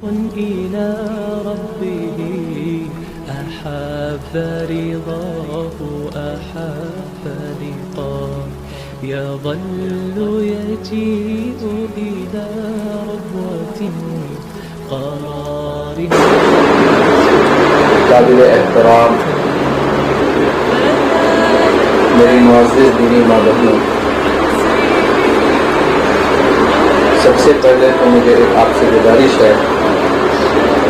إلى ربه أحب رضاه أحب لقاه يظل يجيء إلى ربوة قرار قابل احترام میری معزز دینی ماں بہنوں، سب سے پہلے تو مجھے آپ سے گزارش ہے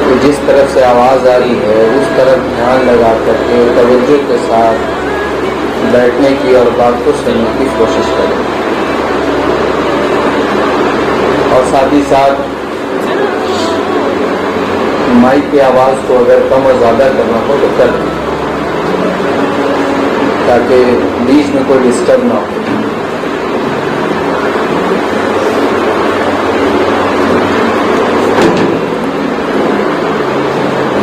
کہ جس طرف سے آواز آ رہی ہے اس طرف دھیان لگا کر کے توجہ کے ساتھ بیٹھنے کی اور بات کو سننے کی کوشش کریں، اور ساتھ ہی ساتھ مائک کی آواز کو اگر کم اور زیادہ کرنا ہو تو کر دیں تاکہ بیچ میں کوئی ڈسٹرب نہ ہو۔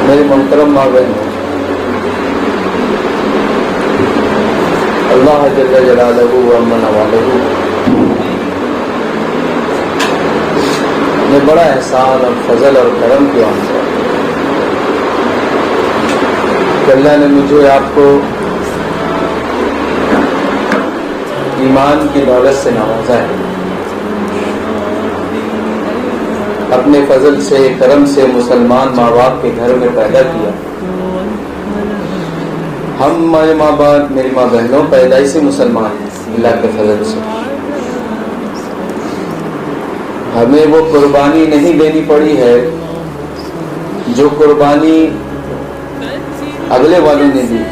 میری محترم ماں بہنوں، اللہ جل جلالہ و امن والہ نے بڑا احسان اور فضل اور کرم کیا ہم پر کہ اللہ نے مجھے آپ کو ایمان کی دولت سے نوازا ہے، اپنے فضل سے کرم سے مسلمان ماں باپ کے گھر میں پیدا کیا۔ ہم ہمارے ماں باپ میری ماں بہنوں پیدائشی مسلمان ہیں اللہ کے فضل سے۔ ہمیں وہ قربانی نہیں دینی پڑی ہے جو قربانی اگلے والوں نے دی،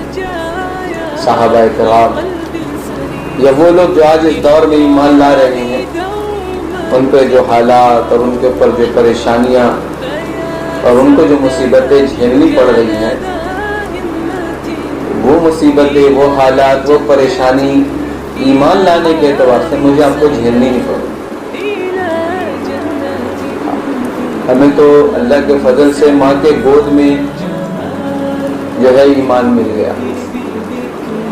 صحابہ کرام یا وہ لوگ جو آج اس دور میں ایمان لا رہے ہیں، ان پہ جو حالات اور ان کے اوپر جو پریشانیاں اور ان کو جو مصیبتیں جھیلنی پڑ رہی ہیں، وہ مصیبتیں، وہ حالات، وہ پریشانی ایمان لانے کے اعتبار سے مجھے آپ کو جھیلنی نہیں پڑی۔ ہمیں تو اللہ کے فضل سے ماں کے گود میں جو ہے ایمان مل گیا،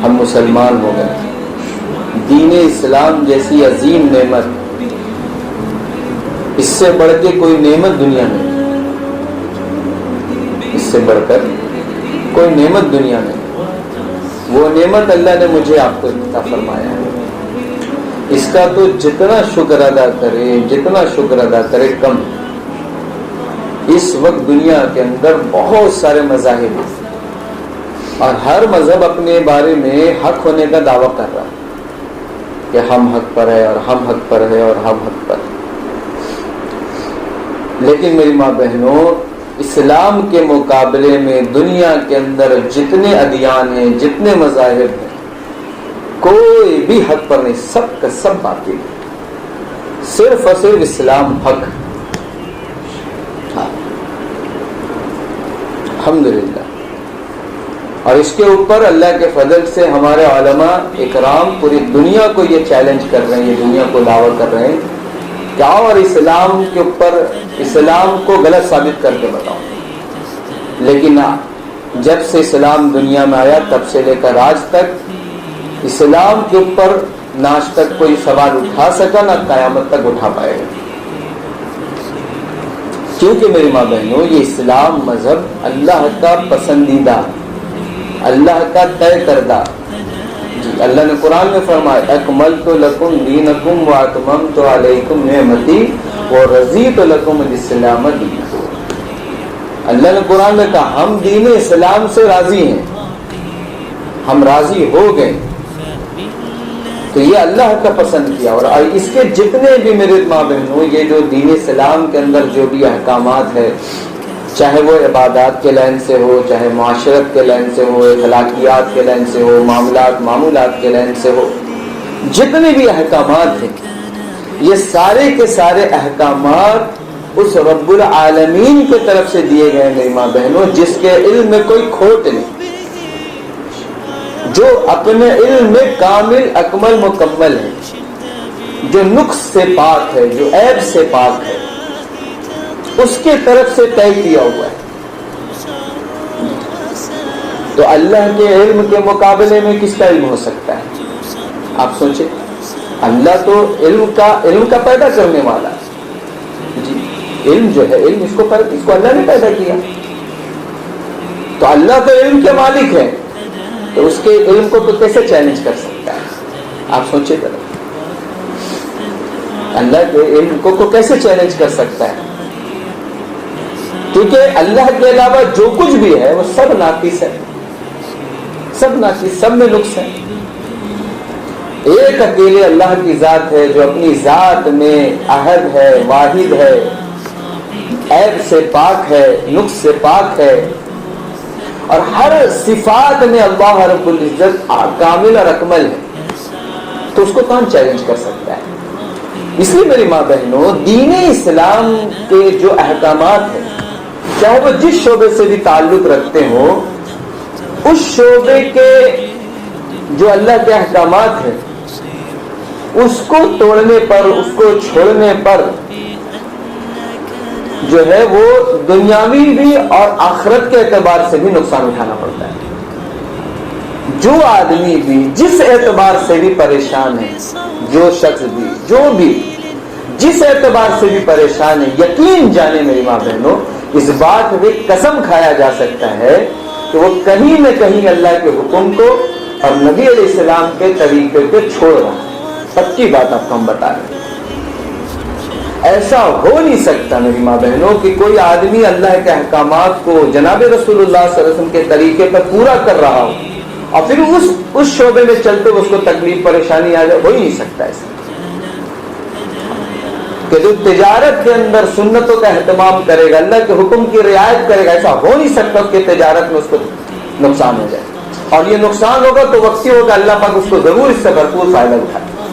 ہم مسلمان ہو گئے۔ دین اسلام جیسی عظیم نعمت، اس سے بڑھ کے کوئی نعمت دنیا میں، اس سے بڑھ کر کوئی نعمت دنیا میں، وہ نعمت اللہ نے مجھے آپ کو عطا فرمایا ہے۔ اس کا تو جتنا شکر ادا کرے، جتنا شکر ادا کرے کم۔ اس وقت دنیا کے اندر بہت سارے مذاہب ہیں اور ہر مذہب اپنے بارے میں حق ہونے کا دعویٰ کر رہا ہے کہ ہم حق پر ہے اور ہم حق پر ہے اور ہم حق پر ہے۔ لیکن میری ماں بہنوں، اسلام کے مقابلے میں دنیا کے اندر جتنے ادیان ہیں، جتنے مذاہب ہیں، کوئی بھی حق پر نہیں، سب کا سب باطل ہے، صرف اور صرف اسلام حق۔ الحمدللہ۔ اور اس کے اوپر اللہ کے فضل سے ہمارے علماء اکرام پوری دنیا کو یہ چیلنج کر رہے ہیں، یہ دنیا کو دعویٰ کر رہے ہیں کہ آؤ اور اسلام کے اوپر اسلام کو غلط ثابت کر کے بتاؤ۔ لیکن جب سے اسلام دنیا میں آیا تب سے لے کر آج تک اسلام کے اوپر نہ آج تک کوئی سوال اٹھا سکا، نہ قیامت تک اٹھا پائے گا، کیونکہ میری ماں بہنوں یہ اسلام مذہب اللہ کا پسندیدہ، اللہ کا طے کردہ۔ اللہ نے قرآن میں فرمایا اکملت لکم دینکم واتممت علیکم نعمتی ورضیت لکم الاسلام دینا۔ اللہ نے قرآن میں کہا ہم دین اسلام سے راضی ہیں، ہم راضی ہو گئے۔ تو یہ اللہ کا پسند کیا، اور اس کے جتنے بھی میرے ماں بہنوں یہ جو دین اسلام کے اندر جو بھی احکامات ہے، چاہے وہ عبادات کے لائن سے ہو، چاہے معاشرت کے لائن سے ہو، اخلاقیات کے لائن سے ہو، معمولات کے لائن سے ہو، جتنے بھی احکامات ہیں یہ سارے کے سارے احکامات اس رب العالمین کی طرف سے دیے گئے میری ماں بہنوں، جس کے علم میں کوئی کھوٹ نہیں، جو اپنے علم میں کامل اکمل مکمل ہے، جو نقص سے پاک ہے، جو عیب سے پاک ہے، اس کے طرف سے طے کیا ہوا ہے۔ تو اللہ کے علم کے مقابلے میں کس کا علم ہو سکتا ہے؟ آپ سوچیں، اللہ تو علم کا پیدا کرنے والا ہے جی، علم جو ہے علم اس کو اللہ نے پیدا کیا، تو اللہ تو علم کے مالک ہے، تو اس کے علم کو تو کیسے چیلنج کر سکتا ہے؟ آپ سوچے ذرا، اللہ کے علم کو کیسے چیلنج کر سکتا ہے؟ کیونکہ اللہ کے علاوہ جو کچھ بھی ہے وہ سب ناقص ہے، سب ناقص، سب میں نقص ہے۔ ایک اکیلے اللہ کی ذات ہے جو اپنی ذات میں احد ہے، واحد ہے، عیب سے پاک ہے، نقص سے پاک ہے، اور ہر صفات میں اللہ رب العزت کامل اور اکمل ہے، تو اس کو کون چیلنج کر سکتا ہے؟ اس لیے میری ماں بہنوں، دین اسلام کے جو احکامات ہیں، چاہے وہ جس شعبے سے بھی تعلق رکھتے ہوں، اس شعبے کے جو اللہ کے احکامات ہیں اس کو توڑنے پر، اس کو چھوڑنے پر جو ہے وہ دنیاوی بھی اور آخرت کے اعتبار سے بھی نقصان اٹھانا پڑتا ہے۔ جو آدمی بھی جس اعتبار سے بھی پریشان ہے، جو شخص بھی جو بھی جس اعتبار سے بھی پریشان ہے، یقین جانے میری ماں بہنوں، اس بات پہ قسم کھایا جا سکتا ہے کہ وہ کہیں نہ کہیں اللہ کے حکم کو اور نبی علیہ السلام کے طریقے کو چھوڑ رہا ہے۔ پکی بات آپ کو ہم بتا رہے ہیں۔ ایسا ہو نہیں سکتا میری ماں بہنوں کہ کوئی آدمی اللہ کے احکامات کو جناب رسول اللہ صلی اللہ علیہ وسلم کے طریقے پر پورا کر رہا ہو اور پھر اس شعبے میں چلتے ہوئے اس کو تکلیف پریشانی آ جائے، ہو ہی نہیں سکتا ایسا۔ کہ جو تجارت کے اندر سنتوں کا اہتمام کرے گا، اللہ کے حکم کی رعایت کرے گا، ایسا ہو نہیں سکتا اس کے تجارت میں اس کو نقصان ہو جائے، اور یہ نقصان ہوگا تو وقتی ہوگا، اللہ پاک اس کو ضرور اس سے بھرپور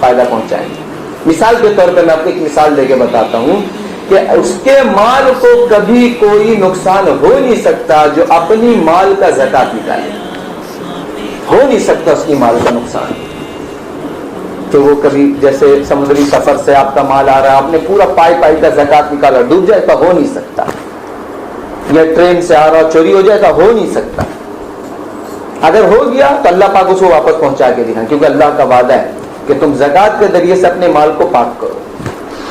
فائدہ پہنچائیں گے۔ مثال کے طور پر میں آپ کو ایک مثال دے کے بتاتا ہوں کہ اس کے مال کو کبھی کوئی نقصان ہو نہیں سکتا جو اپنی مال کا زکات نکالے، ہو نہیں سکتا اس کی مال کا نقصان۔ کہ وہ کبھی جیسے سمندری سفر سے آپ کا مال آ رہا ہے، آپ نے پورا پائی کا زکات نکالا، ڈوب جائے تو ہو نہیں سکتا، یا ٹرین سے آ رہا چوری ہو جائے تو ہو نہیں سکتا۔ اگر ہو گیا تو اللہ پاک اس کو واپس پہنچا کے دکھائیں، کیونکہ اللہ کا وعدہ ہے کہ تم زکات کے ذریعے سے اپنے مال کو پاک کرو،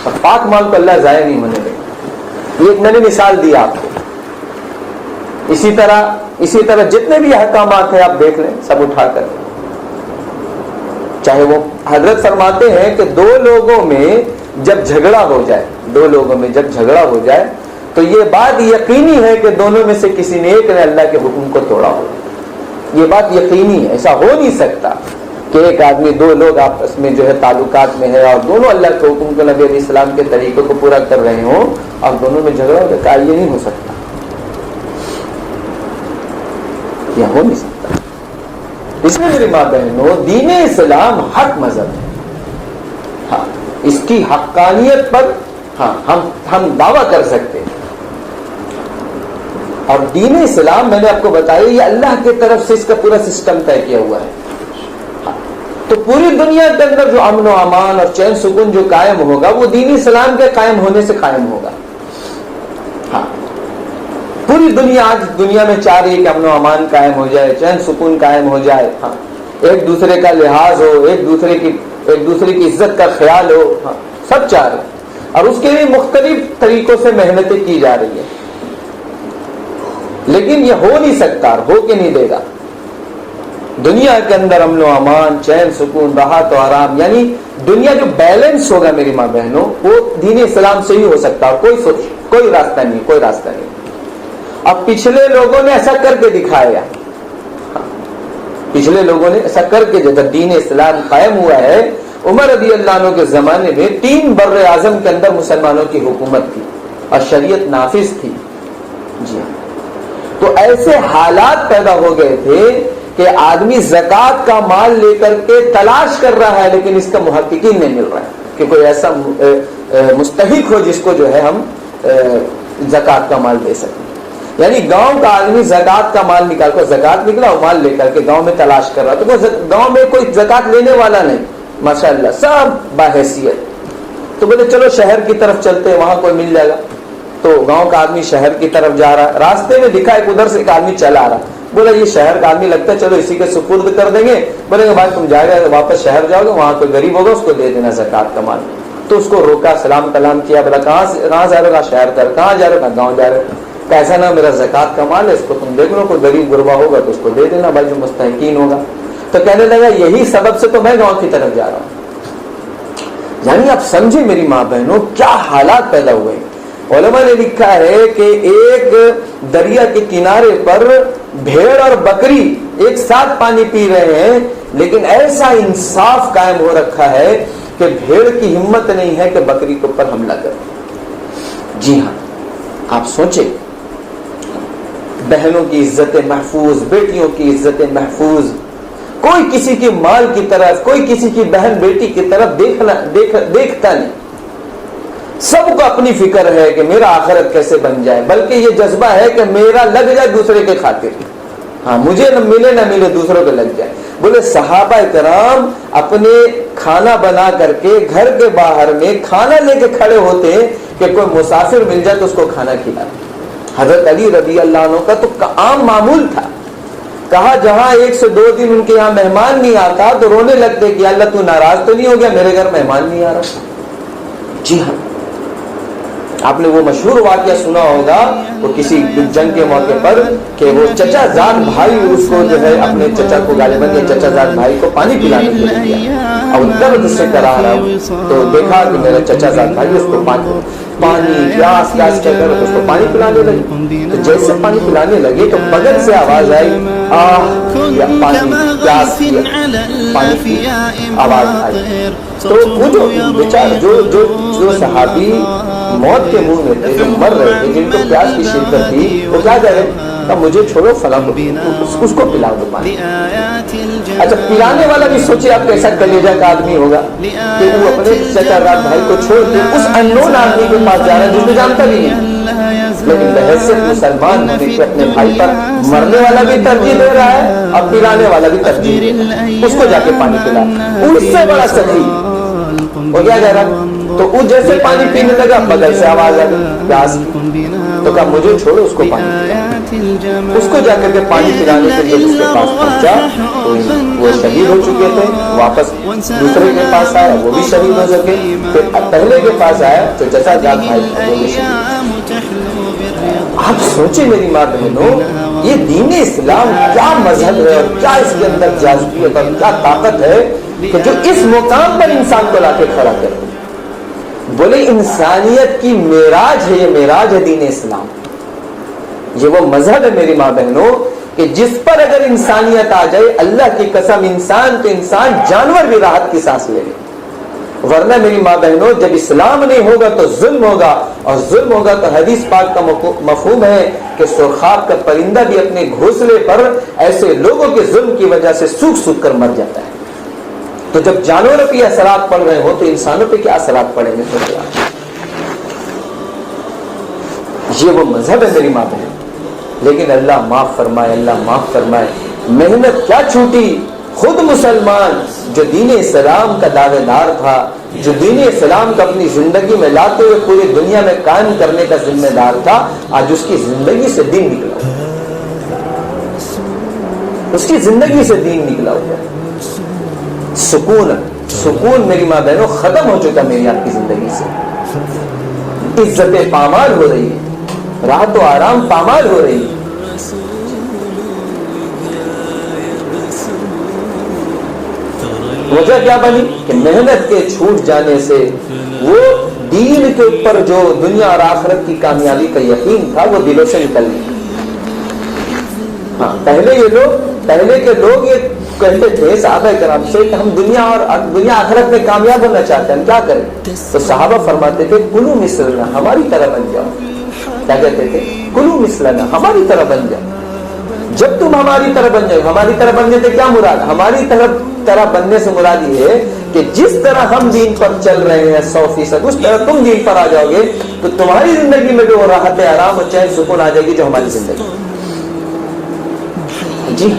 اور پاک مال کو اللہ ضائع نہیں ہونے دے گا۔ یہ میں نے مثال دی آپ کو۔ اسی طرح جتنے بھی احکامات ہیں آپ دیکھ لیں، سب اٹھا کر، چاہے وہ حضرت فرماتے ہیں کہ دو لوگوں میں جب جھگڑا ہو جائے تو یہ بات یقینی ہے کہ دونوں میں سے کسی نے ایک نے اللہ کے حکم کو توڑا ہو، یہ بات یقینی ہے۔ ایسا ہو نہیں سکتا کہ ایک آدمی، دو لوگ آپس میں جو ہے تعلقات میں ہے اور دونوں اللہ کے حکم کو، نبی علیہ السلام کے طریقوں کو پورا کر رہے ہوں اور دونوں میں جھگڑا ہو جائے، یہ نہیں ہو سکتا، یہ ہو نہیں سکتا۔ اس میں میری ماں بہنوں، دین اسلام حق مذہب ہے، ہاں، اس کی حقانیت پر ہاں ہم دعویٰ کر سکتے ہیں۔ اور دین اسلام میں نے آپ کو بتایا یہ اللہ کی طرف سے اس کا پورا سسٹم طے کیا ہوا ہے، تو پوری دنیا کے اندر جو امن و امان اور چین سکون جو قائم ہوگا وہ دین اسلام کے قائم ہونے سے قائم ہوگا۔ ہاں، پوری دنیا، آج دنیا میں چاہ رہی ہے کہ امن و امان قائم ہو جائے، چین سکون قائم ہو جائے، ہاں، ایک دوسرے کا لحاظ ہو، ایک دوسرے کی عزت کا خیال ہو، ہاں، سب چاہ رہے ہیں، اور اس کے لیے مختلف طریقوں سے محنتیں کی جا رہی ہیں، لیکن یہ ہو نہیں سکتا، ہو کے نہیں دے گا۔ دنیا کے اندر امن و امان، چین سکون، راحت و آرام، یعنی دنیا جو بیلنس ہوگا میری ماں بہنوں، وہ دین اسلام سے ہی ہو سکتا، اور کوئی راستہ نہیں۔ اب پچھلے لوگوں نے ایسا کر کے دکھایا، جب دین اسلام قائم ہوا ہے، عمر رضی اللہ عنہ کے زمانے میں 3 بر اعظم کے اندر مسلمانوں کی حکومت تھی اور شریعت نافذ تھی، جی ہاں، تو ایسے حالات پیدا ہو گئے تھے کہ آدمی زکوٰۃ کا مال لے کر کے تلاش کر رہا ہے، لیکن اس کا محققین نہیں مل رہا ہے کہ کوئی ایسا مستحق ہو جس کو جو ہے ہم زکوٰۃ کا مال دے سکیں۔ یعنی گاؤں کا آدمی زکوٰۃ کا مال نکال کر، زکوٰۃ نکلا اور مال لے کر کے گاؤں میں تلاش کر رہا، تو گاؤں میں کوئی زکوٰۃ لینے والا نہیں، ماشاءاللہ سب باحیثیت۔ تو بولے چلو شہر کی طرف چلتے، وہاں کوئی مل جائے گا۔ تو گاؤں کا آدمی شہر کی طرف جا رہا، راستے میں دکھا ایک ادھر سے ایک آدمی چلا آ رہا، بولا یہ شہر کا آدمی لگتا ہے، چلو اسی کے سپرد کر دیں گے۔ بولے گا بھائی تم جائے گا واپس شہر جاؤ گے، وہاں کوئی غریب ہوگا اس کو دے دینا زکوٰۃ کا مال۔ تو اس کو روکا, سلام کلام کیا, بولا کہاں جا رہے ہو؟ شہر در. کہاں جا رہے ہو؟ گاؤں جا رہے. کیسا نا میرا زکات کا مال ہے, اس کو تم دیکھ لو, کوئی غریب غربا ہوگا تو اس کو دے دینا بھائی, جو مستحقین ہوگا. تو کہنے لگا یہی سبب سے تو میں گاؤں کی طرف جا رہا ہوں. یعنی آپ سمجھے میری ماں بہنوں کیا حالات پیدا ہوئے. علماء نے لکھا ہے کہ ایک دریا کے کنارے پر بھیڑ اور بکری ایک ساتھ پانی پی رہے ہیں, لیکن ایسا انصاف قائم ہو رکھا ہے کہ بھیڑ کی ہمت نہیں ہے کہ بکری کے اوپر حملہ کرے. جی ہاں, آپ سوچیں, بہنوں کی عزتیں محفوظ, بیٹیوں کی عزتیں محفوظ, کوئی کسی کی مال کی طرف, کوئی کسی کی بہن بیٹی کی طرف دیکھتا نہیں. سب کو اپنی فکر ہے کہ میرا آخرت کیسے بن جائے, بلکہ یہ جذبہ ہے کہ میرا لگ جائے دوسرے کے خاطر. ہاں, مجھے نہ ملے دوسروں کو لگ جائے. بولے صحابہ کرام اپنے کھانا بنا کر کے گھر کے باہر میں کھانا لے کے کھڑے ہوتے ہیں کہ کوئی مسافر مل جائے تو اس کو کھانا کھلا. حضرت علی رضی اللہ عنہ کا تو عام معمول تھا. کہا جہاں 1 سے 2 دن ان کے یہاں مہمان نہیں آتا تو رونے لگتے کہ اللہ تو ناراض تو نہیں ہو گیا, میرے گھر مہمان نہیں آ رہا. جی ہاں, آپ نے وہ مشہور واقعہ سنا ہوگا, وہ کسی جنگ کے موقع پر کہ وہ چچا زاد بھائی اس کو جو ہے اپنے چچا کو غالباً یہ چچا زاد بھائی کو پانی پلانے کے لیے گیا اور درد سے کرا رہا, تو دیکھا کہ میرا چچا زاد بھائی اس کو پانی پیاس کر اس کو پانی پلانے لگے. تو جیسے پانی پلانے لگے تو بغل سے آواز آئی, پانی پیاس کی پانی کی آواز آئی. تو وہ جو صحابی موت کے منہ میں تھے, جو مر رہے تھے, جن کو پیاس کی شدت تھی, وہ کیا کرے, مجھے چھوڑو فلاں اس کو پلا دو پانی. اچھا, پلانے والا بھی سوچے آپ کیسا کلیجہ کا آدمی ہوگا کہ وہ اپنے چچا زاد بھائی کو چھوڑ کے اس اننون آدمی کے پاس جا رہا ہے جس کو جانتا بھی نہیں, لیکن بحیثیت مسلمان ہونے کے اپنے بھائی پر مرنے والا بھی ترجیح دے رہا ہے اور پلانے والا بھی ترجیح دے رہا ہے. اس کو جا کے پانی پلا. اس سے بڑا سخی وہ کیا کہہ رہا, تو وہ جیسے پانی پینے لگا بغل سے آواز آ گئی پیاس کی, تو کہا مجھے چھوڑو اس کو پانی پلا. اس کو جا کر کے پانی پلانے کے لیے اس کے پاس پہنچا تو وہ شہید ہو چکے تھے. واپس دوسرے کے پاس آیا, وہ بھی شہید ہو سکے. پھر پہلے کے پاس آیا تو چچا زاد بھائی وہ بھی شہید. آپ سوچیں میری ماں بہنوں, یہ دین اسلام کیا مذہب ہے اور کیا اس کے اندر جاذبیت اور کیا طاقت ہے کہ جو اس مقام پر انسان کو لا کے کھڑا کرے. بولے انسانیت کی معراج ہے, یہ معراج ہے دین اسلام. یہ وہ مذہب ہے میری ماں بہنوں کہ جس پر اگر انسانیت آ جائے, اللہ کی قسم انسان تو انسان, جانور بھی راحت کی سانس لے لے. ورنہ میری ماں بہنوں جب اسلام نہیں ہوگا تو ظلم ہوگا, اور ظلم ہوگا تو حدیث پاک کا مفہوم ہے کہ سرخاب کا پرندہ بھی اپنے گھونسلے پر ایسے لوگوں کے ظلم کی وجہ سے سوکھ کر مر جاتا ہے. تو جب جانوروں پہ اثرات پڑ رہے ہو تو انسانوں پہ کیا اثرات پڑیں گے؟ یہ وہ مذہب ہے میری ماں بہن. لیکن اللہ معاف فرمائے, اللہ معاف فرمائے, محنت کیا چھوٹی. خود مسلمان جو دین اسلام کا دعوے دار تھا, جو دین اسلام کو اپنی زندگی میں لاتے ہوئے پوری دنیا میں قائم کرنے کا ذمہ دار تھا, آج اس کی زندگی سے دین نکلا, اس کی زندگی سے دین نکلا ہوا. سکون میری ماں بہنوں ختم ہو چکا میری آپ کی زندگی سے. عزتیں پامال ہو رہی ہے, راحت و آرام پامال ہو رہی ہے. وجہ کیا بنی کہ محنت کے چھوٹ جانے سے وہ دین کے اوپر جو دنیا اور آخرت کی کامیابی کا یقین تھا وہ دلوں سے نکل گیا. ہاں, پہلے کے لوگ یہ کہتے تھے صحابہ کرام سے کہ ہم دنیا آخرت میں کامیاب ہونا چاہتے ہیں, ہم کیا کریں؟ تو صحابہ فرماتے تھے کلو مثلنا, ہماری طرح بن جاؤ. کیا کہتے تھے؟ کلو مثلنا, ہماری طرح بن جاؤ. جب تم ہماری طرح بن جاؤ, ہماری طرح بننے سے کیا مراد؟ ہماری طرح بننے سے مراد یہ ہے کہ جس طرح ہم دین پر چل رہے ہیں 100% اس طرح تم دین پر آ جاؤ گے تو تمہاری زندگی میں جو راحت آرام اور چین سکون آ جائے گی جو ہماری زندگی. جی,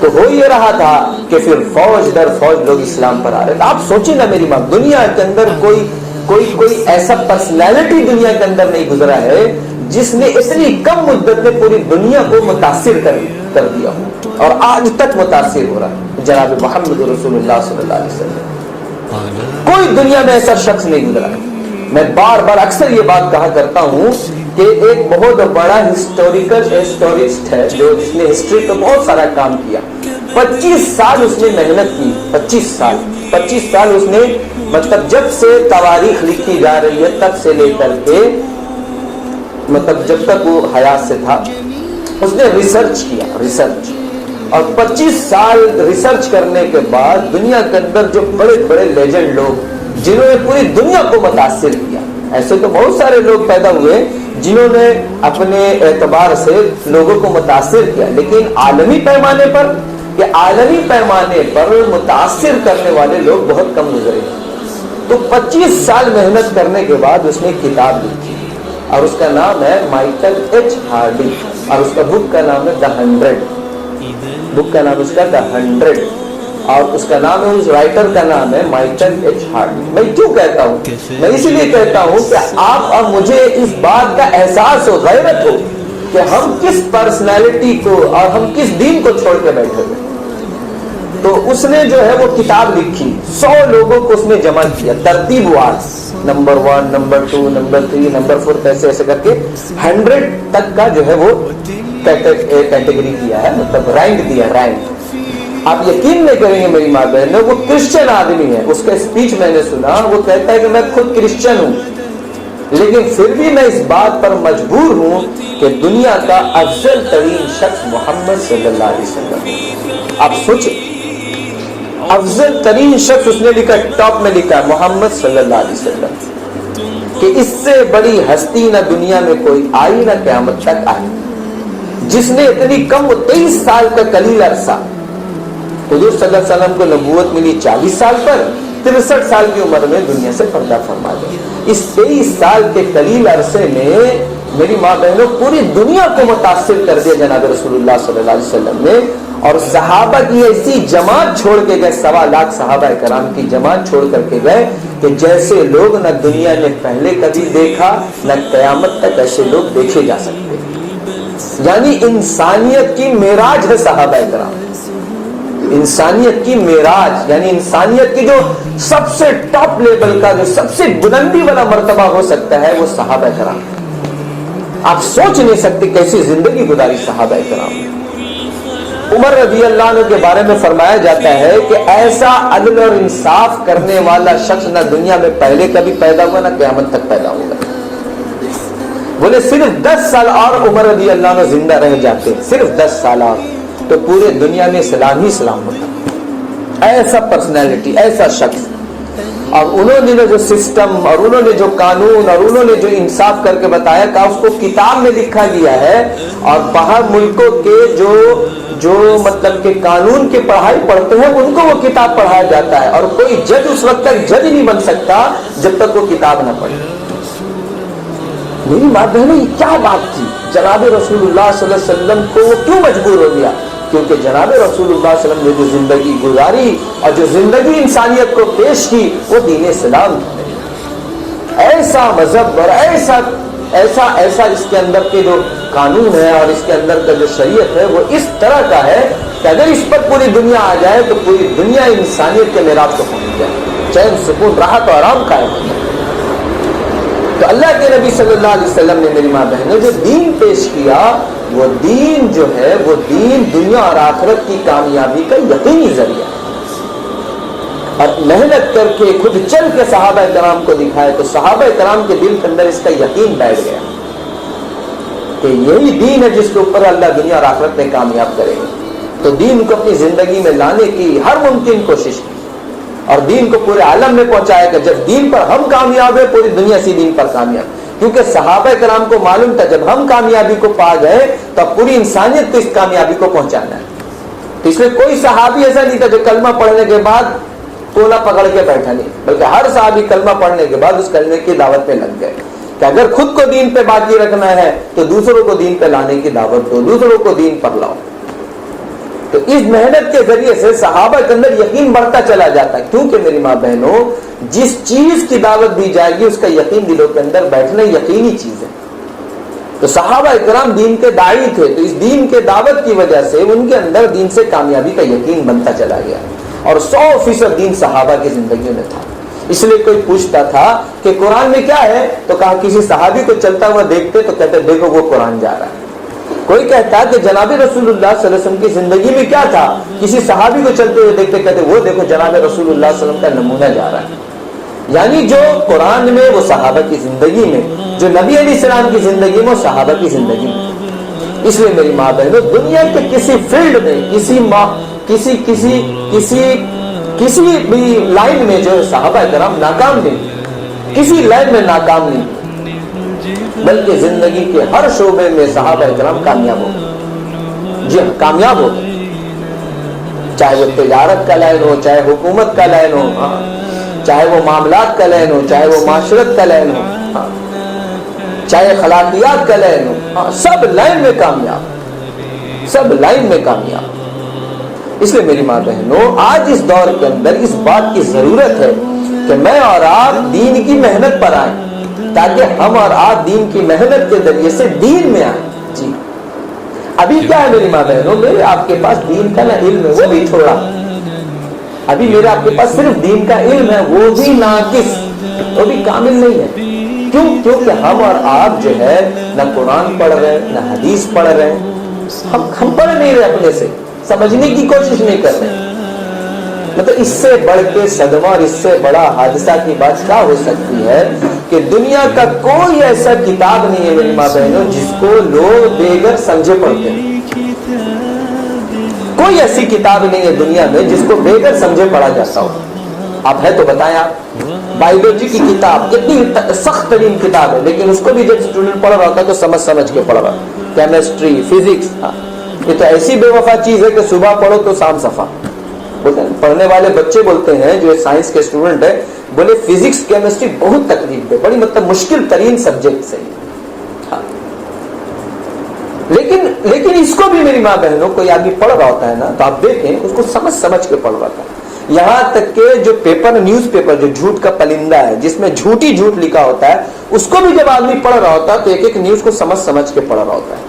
تو ہو یہ رہا تھا کہ پھر فوج در فوج لوگ اسلام پر آ رہے تھے. آپ سوچیں نا میری ماں, دنیا کے اندر کوئی ایسا پرسنالٹی دنیا کے اندر نہیں گزرا ہے جس نے اتنی کم مدت میں پوری دنیا کو متاثر کر دیا ہو, اور آج تک متاثر ہو رہا ہے. جناب محمد رسول اللہ صلی اللہ علیہ وسلم کوئی دنیا میں ایسا شخص نہیں گزرا. میں بار بار اکثر یہ بات کہا کرتا ہوں کہ ایک بہت بڑا ہسٹورسٹ ہے جو جس نے ہسٹری پہ بہت سارا کام کیا. 25 سال اس نے محنت کی. 25 سال اس نے مطلب جب سے تواریخ لکھی جا رہی ہے تب سے لے کر کے مطلب جب تک وہ حیات سے تھا اس نے ریسرچ کیا. اور 25 سال ریسرچ کرنے کے بعد دنیا کے اندر جو بڑے بڑے لیجنڈ لوگ جنہوں نے پوری دنیا کو متاثر کیا, ایسے تو بہت سارے لوگ پیدا ہوئے جنہوں نے اپنے اعتبار سے لوگوں کو متاثر کیا, لیکن عالمی پیمانے پر متاثر کرنے والے لوگ بہت کم گزرے. تو 25 سال محنت کرنے کے بعد اس نے کتاب لکھی اور اس کا نام ہے مائیکل ایچ ہارڈی اور اس کا بک کا نام ہے The 100. اور اس کا نام ہے, اس رائٹر کا نام ہے مائیکل ایچ ہارڈی. میں کیوں کہتا ہوں؟ میں اسی لیے کہتا ہوں کہ آپ اور مجھے اس بات کا احساس ہو, غیرت ہو کہ ہم کس پرسنالٹی کو اور ہم کس دین کو چھوڑ کے بیٹھے ہوئے. تو اس نے جو ہے وہ کتاب لکھی, 100 لوگوں کو اس نے جمع کیا ترتیب وار, نمبر 1, نمبر 2, نمبر 3, نمبر 4 ایسے کر کے 100 تک کا جو ہے وہ کیٹیگری کیا ہے, مطلب رینک دیا. آپ یقین نہیں کریں گے میری ماں بہن, وہ کرسچن آدمی ہے. اس کا اسپیچ میں نے سنا, وہ کہتا ہے کہ میں خود کرسچن ہوں لیکن پھر بھی میں اس بات پر مجبور ہوں کہ دنیا کا افضل ترین شخص محمد صلی اللہ علیہ وسلم. آپ سوچیں, افضل ترین شخص اس نے لکھا, ٹاپ میں لکھا محمد صلی اللہ علیہ وسلم, کہ اس سے بڑی ہستی نہ دنیا میں کوئی آئی نہ قیامت تک آئی, جس نے اتنی کم 23 سال کا قلیل عرصہ. حضور صلی اللہ علیہ وسلم کو نبوت ملی 40 سال پر, 63 سال کی عمر میں دنیا سے پردہ فرما گئے. اس 23 سال کے قلیل عرصے میں میری ماں بہنوں پوری دنیا کو متاثر کر دیا جناب رسول اللہ صلی اللہ علیہ وسلم نے. اور صحابہ کی ایسی جماعت چھوڑ کے گئے, 1.25 لاکھ صحابہ کرام کی جماعت چھوڑ کر کے گئے کہ جیسے لوگ نہ دنیا نے پہلے کبھی دیکھا نہ قیامت تک ایسے لوگ دیکھے جا سکتے. یعنی انسانیت کی معراج ہے صحابہ کرام, انسانیت کی معراج, یعنی انسانیت کی جو سب سے ٹاپ لیول کا, جو سب سے بلندی والا مرتبہ ہو سکتا ہے وہ صحابہ کرام. آپ سوچ نہیں سکتے کیسی زندگی گزاری صحابہ کرام. عمر رضی اللہ عنہ کے بارے میں فرمایا جاتا ہے کہ ایسا عدل اور انصاف کرنے والا شخص نہ دنیا میں پہلے کبھی پیدا ہوا نہ قیامت تک پیدا ہوگا. بولے صرف 10 سال اور عمر رضی اللہ عنہ زندہ رہ جاتے, صرف 10 سال اور, تو پورے دنیا میں اسلام ہی اسلام ہوتا. ایسا پرسنالٹی, ایسا شخص. اور انہوں نے جو سسٹم اور انہوں نے جو قانون اور انہوں نے جو انصاف کر کے بتایا کہ اس کو کتاب میں لکھا گیا ہے, اور باہر ملکوں کے جو مطلب کہ قانون کی پڑھائی پڑھتے ہیں ان کو وہ کتاب پڑھایا جاتا ہے, اور کوئی جج اس وقت تک جج نہیں بن سکتا جب تک وہ کتاب نہ پڑھے. میری ماں بہنوں یہ کیا بات تھی؟ جناب رسول اللہ صلی اللہ علیہ وسلم کو وہ کیوں مجبور ہو گیا؟ کیونکہ جناب رسول اللہ صلی اللہ علیہ وسلم نے جو زندگی گزاری اور جو زندگی انسانیت کو پیش کی وہ دین اسلام ہے. ایسا مذہب اور ایسا اس کے اندر کے جو قانون ہے اور اس کے اندر کا جو شریعت ہے وہ اس طرح کا ہے کہ اگر اس پر پوری دنیا آ جائے تو پوری دنیا انسانیت کے معراج کو پہنچ جائے, چین سکون راحت اور آرام قائم ہو جائے. تو اللہ کے نبی صلی اللہ علیہ وسلم نے میری ماں بہنوں جو دین پیش کیا, وہ دین جو ہے وہ دین دنیا اور آخرت کی کامیابی کا یقینی ذریعہ ہے. اور محنت کر کے خود چل کے صحابہ کرام کو دکھائے تو صحابہ کرام کے دل کے اندر اس کا یقین بیٹھ گیا کہ یہی دین ہے جس کے اوپر اللہ دنیا اور آخرت میں کامیاب کرے گا. تو دین کو اپنی زندگی میں لانے کی ہر ممکن کوشش کی اور دین کو پورے عالم میں پہنچایا کہ جب دین پر ہم کامیاب ہیں پوری دنیا اسی دین پر کامیاب. کیونکہ صحابہ کرام کو معلوم تھا جب ہم کامیابی کو پا گئے تو پوری انسانیت کو اس کامیابی کو پہنچانا ہے. تو اس لیے کوئی صحابی ایسا نہیں تھا جو کلمہ پڑھنے کے بعد کولا پکڑ کے بیٹھا نہیں, بلکہ ہر صحابی کلمہ پڑھنے کے بعد اس کلمے کی دعوت پہ لگ گئے کہ اگر خود کو دین پہ باقی رکھنا ہے تو دوسروں کو دین پہ لانے کی دعوت دو, دوسروں کو دین پر لاؤ. تو اس محنت کے ذریعے سے صحابہ کے اندر یقین بڑھتا چلا جاتا ہے. کیونکہ میری ماں بہنوں جس چیز کی دعوت دی جائے گی اس کا یقین دلوں کے اندر بیٹھنا یقینی چیز ہے. تو صحابہ کرام دین کے داعی تھے, تو اس دین کے دعوت کی وجہ سے ان کے اندر دین سے کامیابی کا یقین بنتا چلا گیا اور 100% دین صحابہ کی زندگیوں میں تھا. اس لیے کوئی پوچھتا تھا کہ قرآن میں کیا ہے، تو کہا کسی صحابی کو چلتا ہوا دیکھتے تو کہتے دیکھو وہ قرآن جا رہا ہے۔ کوئی کہتا کہ جناب رسول اللہ صلی اللہ علیہ وسلم کی زندگی میں کیا تھا، کسی صحابی کو چلتے ہوئے دیکھتے کہتے وہ دیکھو جناب رسول اللہ صلی اللہ علیہ وسلم کا نمونہ جا رہا ہے۔ یعنی جو قرآن میں وہ صحابہ کی زندگی میں، جو نبی علیہ السلام کی زندگی میں وہ صحابہ کی زندگی میں۔ اس لیے میری ماں بہنوں، دنیا کے کسی فیلڈ میں، کسی بھی لائن میں جو صحابہ کرام ناکام نہیں، کسی لائن میں ناکام نہیں، بلکہ زندگی کے ہر شعبے میں صحابہ کرام کامیاب ہو گئے۔ جی ہاں، کامیاب ہو گئے، چاہے وہ تجارت کا لائن ہو، چاہے حکومت کا لائن ہو، چاہے وہ معاملات کا لائن ہو، چاہے وہ معاشرت کا لائن ہو، چاہے اخلاقیات کا لائن ہو، سب لائن میں کامیاب، سب لائن میں کامیاب۔ اس لیے میری ماں بہنوں، آج اس دور کے اندر اس بات کی ضرورت ہے کہ میں اور آپ دین کی محنت پر آئیں، تاکہ ہم اور آپ دین کی محنت کے ذریعے سے دین میں آئیں۔ جی ابھی کیا ہے میری ماں بہنوں، میرے آپ کے پاس دین کا نہ علم ہے، وہ بھی تھوڑا، ابھی میرے آپ کے پاس صرف دین کا علم ہے، وہ بھی ناقص، وہ بھی کامل نہیں ہے۔ کیوں؟ کیونکہ ہم اور آپ جو ہے نہ قرآن پڑھ رہے نہ حدیث پڑھ رہے، ہم پڑھ نہیں رہے، اپنے سے سمجھنے کی کوشش نہیں کر رہے۔ مطلب اس سے بڑھ کے صدمہ اور اس سے بڑا حادثہ کی بات کیا ہو سکتی ہے کہ دنیا کا کوئی ایسا کتاب نہیں ہے میری ماں بہنوں جس کو لوگ بغیر سمجھے پڑھتے ہیں۔ کوئی ایسی کتاب نہیں ہے دنیا میں جس کو بغیر سمجھے پڑھا جاتا ہو۔ آپ ہے تو بتائیں، آپ بایولوجی کی کتاب کتنی سخت ترین کتاب ہے، لیکن اس کو بھی جب اسٹوڈنٹ پڑھ رہا ہوتا ہے تو سمجھ کے پڑھ رہا، کیمسٹری، فزکس، یہ تو ایسی بے وفا چیز ہے کہ صبح پڑھو تو شام صفا۔ بولتے ہیں پڑھنے والے بچے بولتے ہیں جو سائنس کے اسٹوڈنٹ ہیں، بولے فزکس کیمسٹری بہت تکلیف ہے، بڑی مطلب مشکل ترین سبجیکٹ ہے۔ لیکن اس کو بھی میری ماں بہنوں کوئی آدمی پڑھ رہا ہوتا ہے نا تو آپ دیکھیں اس کو سمجھ کے پڑھ رہا تھا، یہاں تک کہ جو پیپر، نیوز پیپر جو جھوٹ کا پلندہ ہے جس میں جھوٹ لکھا ہوتا ہے، اس کو بھی جب آدمی پڑھ رہا ہوتا ہے تو ایک نیوز کو سمجھ کے پڑھ رہا ہوتا ہے۔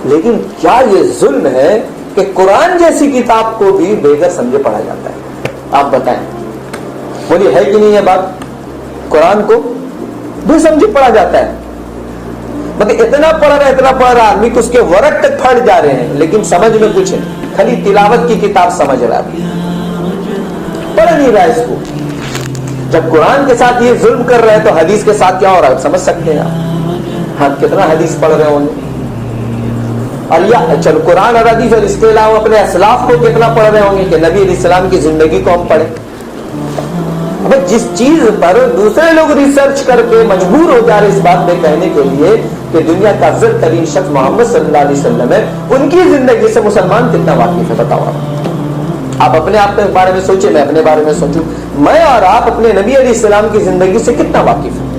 لیکن کیا یہ ظلم ہے کہ قرآن جیسی کتاب کو بھی بغیر سمجھے پڑھا جاتا ہے؟ آپ بتائیں، بولیے ہے کہ نہیں یہ بات؟ قرآن کو بھی سمجھے پڑھا جاتا ہے، مطلب اتنا پڑھ رہا آدمی کہ اس کے ورق تک پھٹ جا رہے ہیں، لیکن سمجھ میں کچھ ہے، خالی تلاوت کی کتاب سمجھ رہا ہے، پڑھ نہیں رہا اس کو۔ جب قرآن کے ساتھ یہ ظلم کر رہے ہیں تو حدیث کے ساتھ کیا ہو رہا ہے سمجھ سکتے ہیں آپ؟ ہاں، کتنا حدیث پڑھ رہے ہوں گے، اور چلو قرآن اور حدیث، اور اس کے علاوہ اپنے اسلاف کو کتنا پڑھ رہے ہوں گے کہ نبی علیہ السلام کی زندگی کو ہم پڑھیں۔ اب جس چیز پر دوسرے لوگ ریسرچ کر کے مجبور ہو جا رہے اس بات میں کہنے کے لیے کہ دنیا کا افضل ترین شخص محمد صلی اللہ علیہ وسلم ہے، ان کی زندگی سے مسلمان کتنا واقف ہے بتاؤ آپ اپنے آپ کے بارے میں سوچیں، میں اپنے بارے میں سوچوں، میں اور آپ اپنے نبی علیہ السلام کی زندگی سے کتنا واقف ہیں،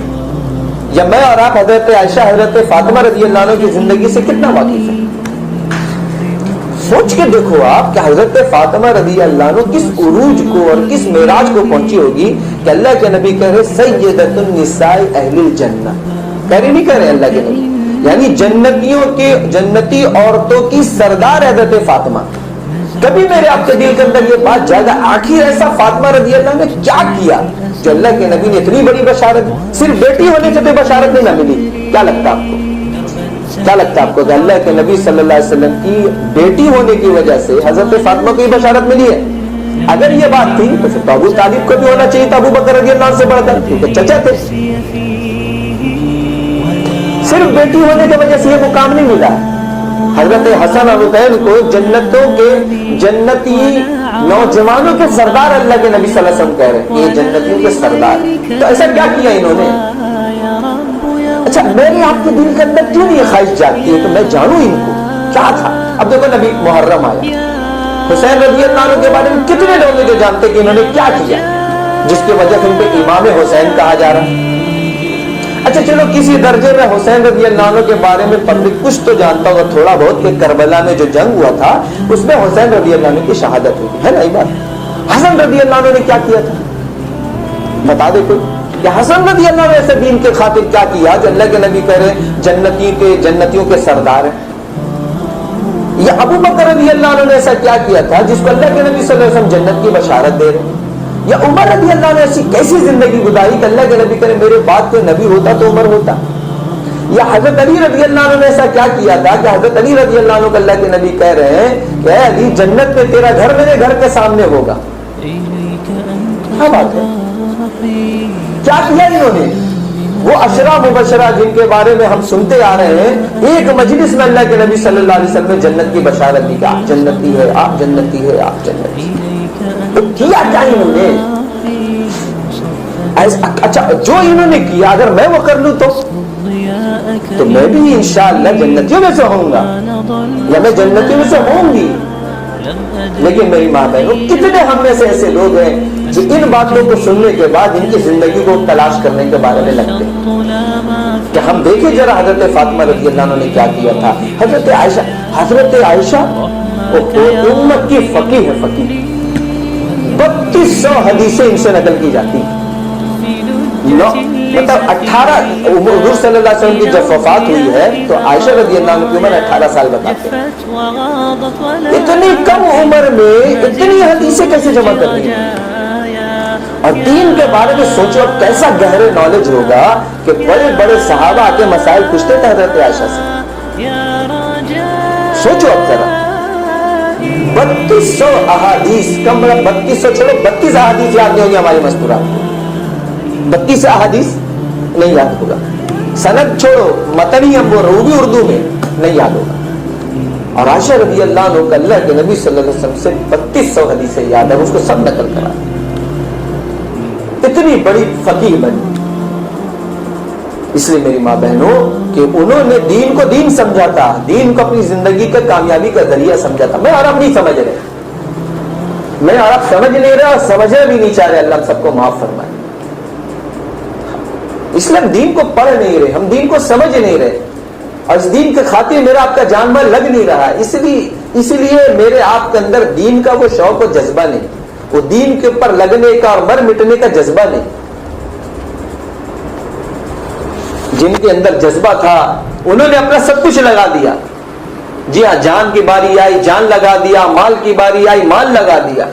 یا میں اور آپ حضرت عائشہ، حضرت فاطمہ رضی اللہ عنہ کی زندگی سے کتنا واقف ہیں؟ سوچ کے دیکھو آپ کہ حضرت فاطمہ رضی اللہ عنہ کس عروج کو اور کس معراج کو پہنچی ہوگی کہ اللہ کے نبی کہہ رہے سیدۃ النساء اہل الجنہ، کہہ رہے نہیں کہہ رہے اللہ کے نبی، یعنی جنتی عورتوں کی سردار حضرت فاطمہ۔ کبھی میرے آپ کے دل کے اندر یہ بات جائے گا آخر ایسا فاطمہ رضی اللہ عنہ نے کیا کیا جو اللہ کے نبی نے اتنی بڑی بشارت، صرف بیٹی ہونے سے تو بشارت نہیں نہ ملی؟ کیا لگتا آپ کو؟ کیا لگتا ہے آپ کو کہ اللہ کے نبی صلی اللہ علیہ وسلم کی بیٹی ہونے کی وجہ سے حضرت فاطمہ کو یہ بشارت ملی ہے؟ اگر یہ بات تھی تو پھر ابو طالب کو بھی ہونا چاہیے تھا ابو بکر رضی اللہ عنہ سے بڑھ کر، کیونکہ چچا تھے۔ صرف بیٹی ہونے کی وجہ سے یہ مقام نہیں ملا۔ حضرت حسن اور حسین کو جنتوں کے جنتی نوجوانوں کے سردار اللہ کے نبی صلی اللہ علیہ وسلم کہہ رہے ہیں، یہ جنتیوں کے سردار، تو ایسا کیا کیا انہوں نے؟ اچھا میرے آپ کے دل کے اندر کیوں یہ خواہش جاتی ہے تو میں جانوں ان کو کیا تھا؟ اب دیکھو نبی محرم آیا، حسین رضی اللہ عنہ کے بارے میں کتنے لوگ ہیں جو جانتے کہ انہوں نے کیا کیا جس کی وجہ سے ان پہ امام حسین کہا جا رہا ہے۔ اچھا چلو کسی درجے میں حسین رضی اللہ عنہ کے بارے میں پبلک کچھ تو جانتا ہوگا تھوڑا بہت کہ کربلا میں جو جنگ ہوا تھا اس میں حسین رضی اللہ عنہ کی شہادت ہوئی ہے نا، یہ بات۔ حسن رضی اللہ عنہ نے کیا کیا تھا بتا دے کوئی کہ حسن رضی اللہ عنہ ایسے دین کے خاطر کیا کیا جو اللہ کے نبی کہہ رہے جنتیوں کے سردار ہیں؟ یا ابو بکر رضی اللہ عنہ نے ایسا کیا کیا تھا جس کو اللہ کے نبی صلی اللہ علیہ وسلم جنت کی بشارت دے رہے ہیں؟ یا عمر رضی اللہ عنہ نے ایسی کیسی زندگی گزاری کہ اللہ کے نبی کرے میرے بعد کوئی نبی ہوتا تو عمر ہوتا. یا حضرت علی رضی اللہ عنہ نے ایسا کیا کیا تھا کہ حضرت علی رضی اللہ عنہ کو اللہ کے نبی کہہ رہے ہیں کہ اے علی جنت میں تیرا گھر میرے گھر کے سامنے ہوگا. کیا بات ہے, کیا کیا انہوں نے؟ وہ عشرہ مبشرہ جن کے بارے میں ہم سنتے آ رہے ہیں, ایک مجلس میں اللہ کے نبی صلی اللہ علیہ وسلم نے جنت کی بشارت دی کہ آپ جنتی ہے, آپ جنتی ہے, آپ جنتی ہے. تو کیا کیا انہوں نے؟ اچھا جو انہوں نے کیا اگر میں وہ کر لوں تو میں بھی انشاءاللہ جنتیوں میں سے ہوں گا یا میں جنتیوں میں سے ہوں گی. لیکن میری ماں بہنوں, کتنے ہم میں سے ایسے لوگ ہیں جو ان باتوں کو سننے کے بعد ان کی زندگی کو تلاش کرنے کے بارے میں لگتے ہیں کہ ہم دیکھیں ذرا حضرت فاطمہ رضی اللہ عنہ نے کیا کیا تھا. حضرت عائشہ وہ امت کی فقیہ ہے, فقیہ. 3200 حدیثیں ان سے نقل کی جاتی ہیں. مطلب 18 حضور صلی اللہ علیہ وسلم کی جب وفات ہوئی ہے تو عائشہ رضی اللہ عنہ کی عمر 18 سال بتاتے ہیں. اتنی کم عمر میں اتنی حدیثیں کیسے جمع کر دی؟ اور دین کے بارے میں سوچو کیسا گہرے نالج ہوگا کہ بڑے بڑے صحابہ آ کے مسائل پوچھتے تھے حضرت عائشہ سے. سوچو اب ذرا 3200 احادیث, کم 3200 چھوڑو 32 احادیث یاد نہیں ہوگی ہماری مستورات, 32 احادیث نہیں یاد ہوگا. سند چھوڑو, متنی ہم وہ روبی اردو میں نہیں یاد ہوگا. اور عائشہ رضی اللہ عنہ کا اللہ کے نبی صلی اللہ علیہ وسلم سے 3200 حدیثیں یاد ہے, اس کو سب نقل کرا. اتنی بڑی فقیہ بنی. اس لیے میری ماں بہنوں کہ انہوں نے دین کو دین سمجھا تھا, دین کو اپنی زندگی کا کامیابی کا ذریعہ سمجھا تھا. میں اور آپ نہیں سمجھ رہے, میں اور آپ سمجھ نہیں رہے اور سمجھنا بھی نہیں چاہ رہے. اللہ ہم سب کو معاف فرمائے. اس لیے ہم دین کو پڑھ نہیں رہے, ہم دین کو سمجھ نہیں رہے, اور اس دین کے خاطر میرا آپ کا جان مال لگ نہیں رہا. اس لیے میرے آپ کے اندر دین کا وہ شوق و جذبہ نہیں, وہ دین کے اوپر لگنے کا اور مر مٹنے کا جذبہ نہیں. جن کے اندر جذبہ تھا انہوں نے اپنا سب کچھ لگا دیا. جی ہاں, جان کی باری آئی جان لگا دیا, مال کی باری آئی مال لگا دیا.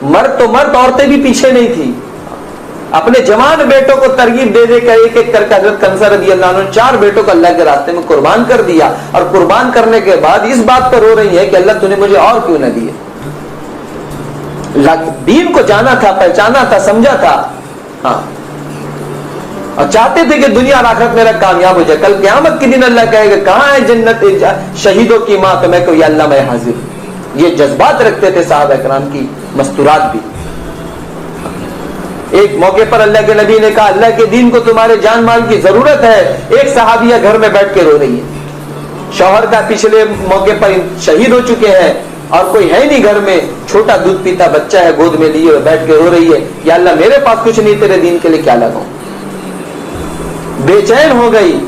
مرد تو مرد, عورتیں بھی پیچھے نہیں تھی. اپنے جوان بیٹوں کو ترغیب دے دے کر ایک ایک کر کے حضرت کنزہ رضی اللہ عنہ 4 بیٹوں کو اللہ کے راستے میں قربان کر دیا, اور قربان کرنے کے بعد اس بات پر رو رہی ہے کہ اللہ تو نے مجھے اور کیوں نہ دیے. دین کو جانا تھا, پہچانا تھا, سمجھا تھا, ہاں, اور چاہتے تھے کہ دنیا اور آخرت میرا کامیاب ہو جائے. کل قیامت کے دن اللہ کہے گا کہاں ہے جنت شہیدوں کی ماں, تو میں کہوں یا اللہ میں حاضر. یہ جذبات رکھتے تھے صحابہ کرام کی مستورات بھی. ایک موقع پر اللہ کے نبی نے کہا اللہ کے دین کو تمہارے جان مال کی ضرورت ہے. ایک صحابیہ گھر میں بیٹھ کے رو رہی ہے, شوہر کا پچھلے موقع پر شہید ہو چکے ہیں اور کوئی ہے نہیں گھر میں, چھوٹا دودھ پیتا بچہ ہے گود میں لیے بیٹھ کے رو رہی ہے, یا اللہ میرے پاس کچھ نہیں, تیرے دین کے لیے کیا لگاؤں. بے چین ہو گئی.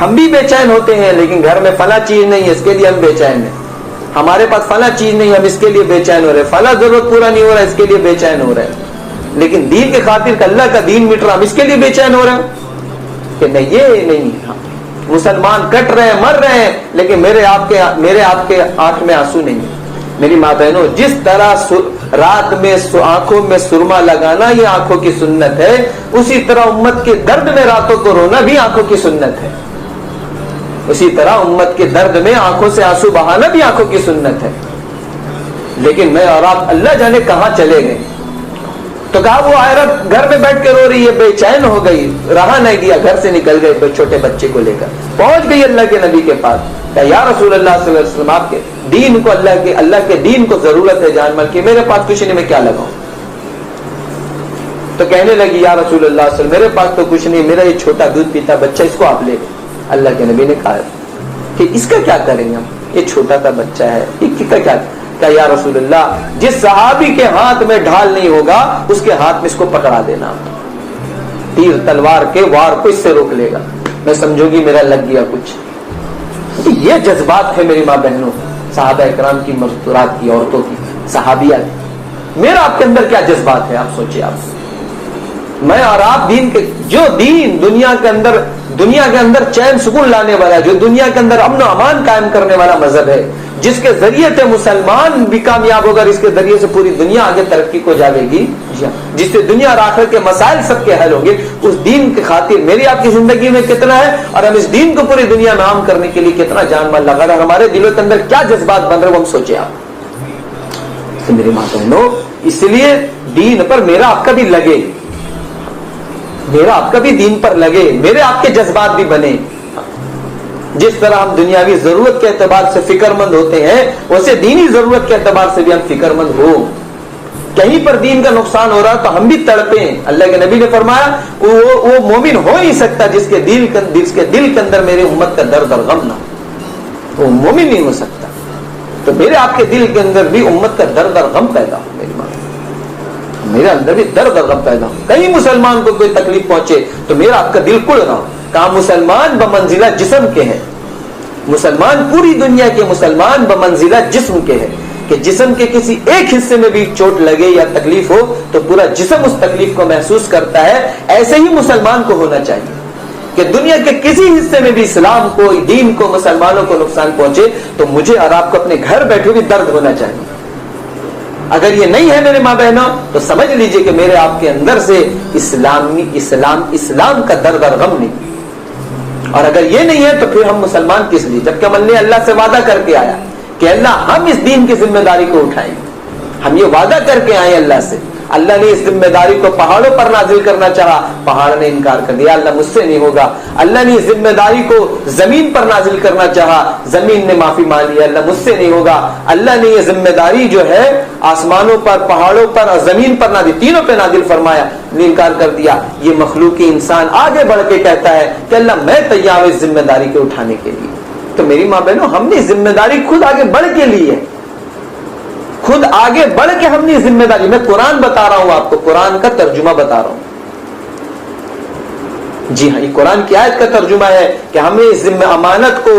ہم بھی بے چین ہوتے ہیں, لیکن گھر میں فلاں چیز نہیں ہے اس کے لیے ہم بے چین ہیں, ہمارے پاس فلاں چیز نہیں ہم اس کے لیے بے چین ہو رہے, فلاں ضرورت پورا نہیں ہو رہا اس کے لیے بے چین ہو رہے. لیکن دین کے خاطر اللہ کا دین مٹ رہا, ہم اس کے لیے بے چین ہو رہے ہیں کہ نہیں, یہ نہیں. مسلمان کٹ رہے ہیں, مر رہے ہیں, لیکن میرے آپ کے آنکھ میں آنسو نہیں ہے. میری ماں بہنوں, جس طرح رات میں آنکھوں میں سرما لگانا یہ آنکھوں کی سنت ہے, اسی طرح امت کے درد میں راتوں کو رونا بھی آنکھوں کی سنت ہے. اسی طرح امت کے درد میں آنکھوں سے آنسو بہانا بھی آنکھوں کی سنت ہے. لیکن میں اور آپ اللہ جانے کہاں چلے گئے. تو کہا وہ عورت گھر میں بیٹھ کے رو رہی ہے, بے چین ہو گئی, رہا نہیں گیا, گھر سے نکل گئے چھوٹے بچے کو لے کر, پہنچ گئی اللہ کے نبی کے پاس. کہا یا رسول اللہ صلی اللہ علیہ وسلم, آپ کے دین کو اللہ کے دین کو ضرورت ہے جان مال کی, میرے پاس کچھ نہیں, میں کیا لگاؤں. تو کہنے لگی یا رسول اللہ صلی اللہ علیہ وسلم میرے پاس تو کچھ نہیں, میرا یہ چھوٹا دودھ پیتا بچہ اس کو آپ لے لیں. اللہ کے نبی نے کہا کہ اس کا کیا کریں گے ہم, یہ چھوٹا سا بچہ ہے, اس کا کیا. کہ یا رسول اللہ جس صحابی کے ہاتھ میں ڈھال نہیں ہوگا اس کے ہاتھ میں اس کو پکڑا دینا, تیر تلوار کے وار کو اس سے روک لے گا, میں سمجھوں گی میرا لگ گیا کچھ. یہ جذبات ہے میری ماں بہنوں, صحابہ اکرام کی, مستورات کی, عورتوں کی, صحابیہ کی. میرا آپ کے اندر کیا جذبات ہے, آپ سوچئے. آپ میں اور آپ دین کے, جو دین دنیا کے اندر دنیا کے اندر چین سکون لانے والا, جو دنیا کے اندر امن و امان قائم کرنے والا مذہب ہے, جس کے ذریعے سے مسلمان بھی کامیاب ہوگا, اس کے ذریعے سے پوری دنیا آگے ترقی کو جاوے گی, جس سے دنیا اور آخرت کے مسائل سب کے حل ہوں گے. اس دین کی خاطر میری آپ کی زندگی میں کتنا ہے, اور ہم اس دین کو پوری دنیا میں عام کرنے کے لیے کتنا جان مال لگا رہا ہے, ہمارے دلوں کے اندر کیا جذبات بن رہے ہیں, وہ ہم سوچیں. آپ میری ماں بہنوں, اس لیے دین پر میرا آپ کا بھی لگے, میرا آپ کا بھی دین پر لگے, میرے آپ کے جذبات بھی بنے. جس طرح ہم دنیاوی ضرورت کے اعتبار سے فکر مند ہوتے ہیں, ویسے دینی ضرورت کے اعتبار سے بھی ہم فکر مند ہو. کہیں پر دین کا نقصان ہو رہا تو ہم بھی تڑپیں. اللہ کے نبی نے فرمایا وہ مومن ہو ہی سکتا جس کے دل کے اندر میرے امت کا درد اور غم نہ ہو, وہ مومن نہیں ہو سکتا. تو میرے آپ کے دل کے اندر بھی امت کا درد اور غم پیدا ہو, میری ماں, میرے اندر بھی درد اور غم پیدا ہو. کہیں مسلمان کو کوئی تکلیف پہنچے تو میرا آپ کا دل کڑ رہا ہو. کہاں مسلمان بمنزلہ جسم کے ہیں, مسلمان پوری دنیا کے مسلمان بمنزلہ جسم کے ہیں, کہ جسم کے کسی ایک حصے میں بھی چوٹ لگے یا تکلیف ہو تو پورا جسم اس تکلیف کو محسوس کرتا ہے. ایسے ہی مسلمان کو ہونا چاہیے کہ دنیا کے کسی حصے میں بھی اسلام کو, دین کو, مسلمانوں کو نقصان پہنچے تو مجھے اور آپ کو اپنے گھر بیٹھے بھی درد ہونا چاہیے. اگر یہ نہیں ہے میرے ماں بہنوں تو سمجھ لیجئے کہ میرے آپ کے اندر سے اسلام کا درد اور غم نہیں. اور اگر یہ نہیں ہے تو پھر ہم مسلمان کس لیے, جبکہ ہم نے اللہ سے وعدہ کر کے آیا کہ اللہ ہم اس دین کی ذمہ داری کو اٹھائیں گے. ہم یہ وعدہ کر کے آئے اللہ سے. اللہ نے اس ذمہ داری کو پہاڑوں پر نازل کرنا چاہا, پہاڑ نے انکار کر دیا, اللہ مجھ سے نہیں ہوگا. اللہ نے اس ذمہ داری کو زمین پر نازل کرنا چاہا, زمین نے معافی مان لیا, اللہ مجھ سے نہیں ہوگا. اللہ نے یہ ذمہ داری جو ہے آسمانوں پر, پہاڑوں پر اور زمین پر نازل, تینوں پہ نازل فرمایا, انکار کر دیا. یہ مخلوقی انسان آگے بڑھ کے کہتا ہے کہ اللہ میں تیار ہوں اس ذمہ داری کو اٹھانے کے لیے. تو میری ماں بہنوں, ہم نے ذمہ داری خود آگے بڑھ کے لی ہے, خود آگے بڑھ کے ہم نے ذمہ داری. میں قرآن بتا رہا ہوں آپ کو, قرآن کا ترجمہ بتا رہا ہوں. جی ہاں, یہ قرآن کی آیت کا ترجمہ ہے کہ ہمیں اس ذمہ امانت کو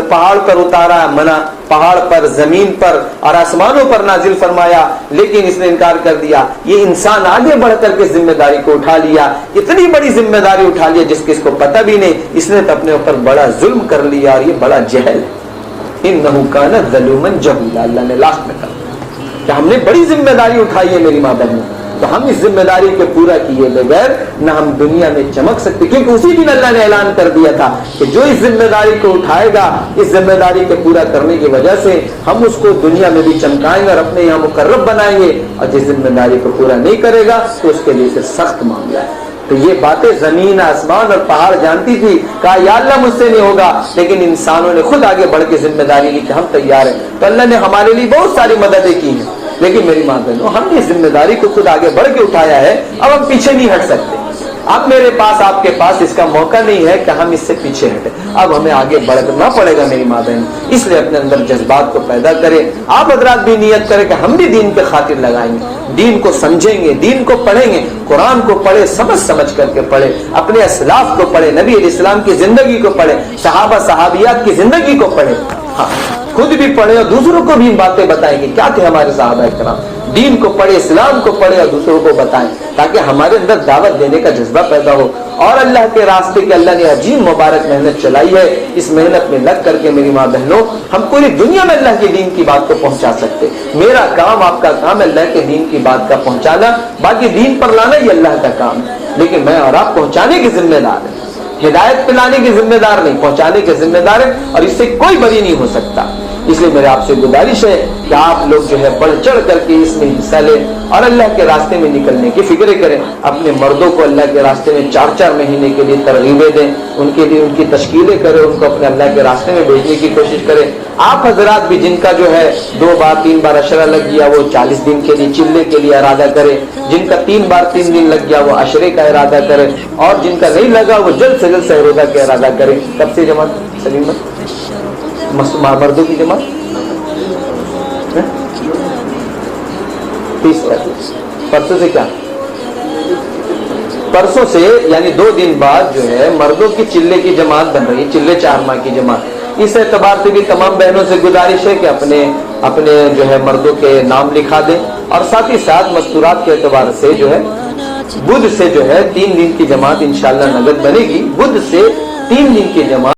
پہاڑ پر اتارا, منا پہاڑ پر, زمین پر اور آسمانوں پر نازل فرمایا, لیکن اس نے انکار کر دیا. یہ انسان آگے بڑھ کر کے ذمہ داری کو اٹھا لیا, اتنی بڑی ذمہ داری اٹھا لیا جس کے اس کو پتہ بھی نہیں. اس نے تو اپنے اوپر بڑا ظلم کر لیا, اور یہ بڑا جہل ہے. انہ کان ظلوما جہولا, اللہ نے لاسٹ میں کہا کہ ہم نے بڑی ذمہ داری اٹھائی ہے میری ماں بہنوں. تو ہم اس ذمہ داری کو پورا کیے بغیر نہ ہم دنیا میں چمک سکتے, کیونکہ اسی دن اللہ نے اعلان کر دیا تھا کہ جو اس ذمہ داری کو اٹھائے گا, اس ذمہ داری کو پورا کرنے کی وجہ سے ہم اس کو دنیا میں بھی چمکائیں گے اور اپنے یہاں مقرب بنائیں گے, اور جس ذمہ داری کو پورا نہیں کرے گا تو اس کے لیے پھر سخت معاملہ ہے. تو یہ باتیں زمین, آسمان اور پہاڑ جانتی تھی, کہا یا اللہ مجھ سے نہیں ہوگا, لیکن انسانوں نے خود آگے بڑھ کے ذمہ داری لی کہ ہم تیار ہیں. تو اللہ نے ہمارے لیے بہت ساری مددیں کی ہیں, لیکن میری ماں بہنوں ہم نے ذمہ داری کو خود آگے بڑھ کے اٹھایا ہے. اب ہم پیچھے نہیں ہٹ سکتے. اب میرے پاس, آپ کے پاس اس کا موقع نہیں ہے کہ ہم اس سے پیچھے ہٹیں. اب ہمیں آگے بڑھنا پڑے گا میری ماں بہن. اس لیے اپنے اندر جذبات کو پیدا کریں. آپ حضرات بھی نیت کریں کہ ہم بھی دین کے خاطر لگائیں گے, دین کو سمجھیں گے, دین کو پڑھیں گے. قرآن کو پڑھے, سمجھ کر کے پڑھے, اپنے اسلاف کو پڑھے, نبی علیہ السلام کی زندگی کو پڑھے, صحابہ صحابیات کی زندگی کو پڑھے. ہاں, خود بھی پڑھے اور دوسروں کو بھی ان باتیں بتائیں گے کیا تھے ہمارے صحابہ کرام. دین کو پڑھے, اسلام کو پڑھے اور دوسروں کو بتائیں, تاکہ ہمارے اندر دعوت دینے کا جذبہ پیدا ہو. اور اللہ کے راستے کے اللہ نے عجیب مبارک محنت چلائی ہے. اس محنت میں لگ کر کے میری ماں بہنوں ہم پوری دنیا میں اللہ کے دین کی بات کو پہنچا سکتے. میرا کام, آپ کا کام اللہ کے دین کی بات کا پہنچانا, باقی دین پر لانا یہ اللہ کا کام ہے. لیکن میں اور آپ پہنچانے کے ذمہ دار ہیں, ہدایت پلانے کے ذمہ دار نہیں, پہنچانے کے ذمہ دار ہیں, اور اس سے کوئی بری نہیں ہو سکتا. اس لیے میرے آپ سے گزارش ہے کہ آپ لوگ جو ہے بڑھ چڑھ کر کے اس میں حصہ لیں اور اللہ کے راستے میں نکلنے کی فکریں کریں. اپنے مردوں کو اللہ کے راستے میں 4-4 مہینے کے لیے ترغیبیں دیں, ان کے لیے ان کی تشکیلیں کریں, ان کو اپنے اللہ کے راستے میں بھیجنے کی کوشش کریں. آپ حضرات بھی جن کا جو ہے 2 بار 3 بار عشرہ لگ گیا وہ 40 دن کے لیے چلے کے لیے ارادہ کرے, جن کا 3 بار 3 دن لگ گیا وہ عشرے کا ارادہ کرے, اور جن کا نہیں لگا وہ جلد سے جلد سہروزہ کا ارادہ کرے. کب سے جماعت سلیم مردوں کی جماعت 30 پرسوں سے, کیا پرسوں سے یعنی 2 دن بعد جو ہے مردوں کی چلے کی جماعت بن رہی ہے, چلے 4 ماہ کی جماعت. اس اعتبار سے بھی تمام بہنوں سے گزارش ہے کہ اپنے جو ہے مردوں کے نام لکھا دیں, اور ساتھ ہی ساتھ مستورات کے اعتبار سے جو ہے بدھ سے جو ہے 3 دن کی جماعت انشاءاللہ نگد بنے گی. بدھ سے 3 دن کی جماعت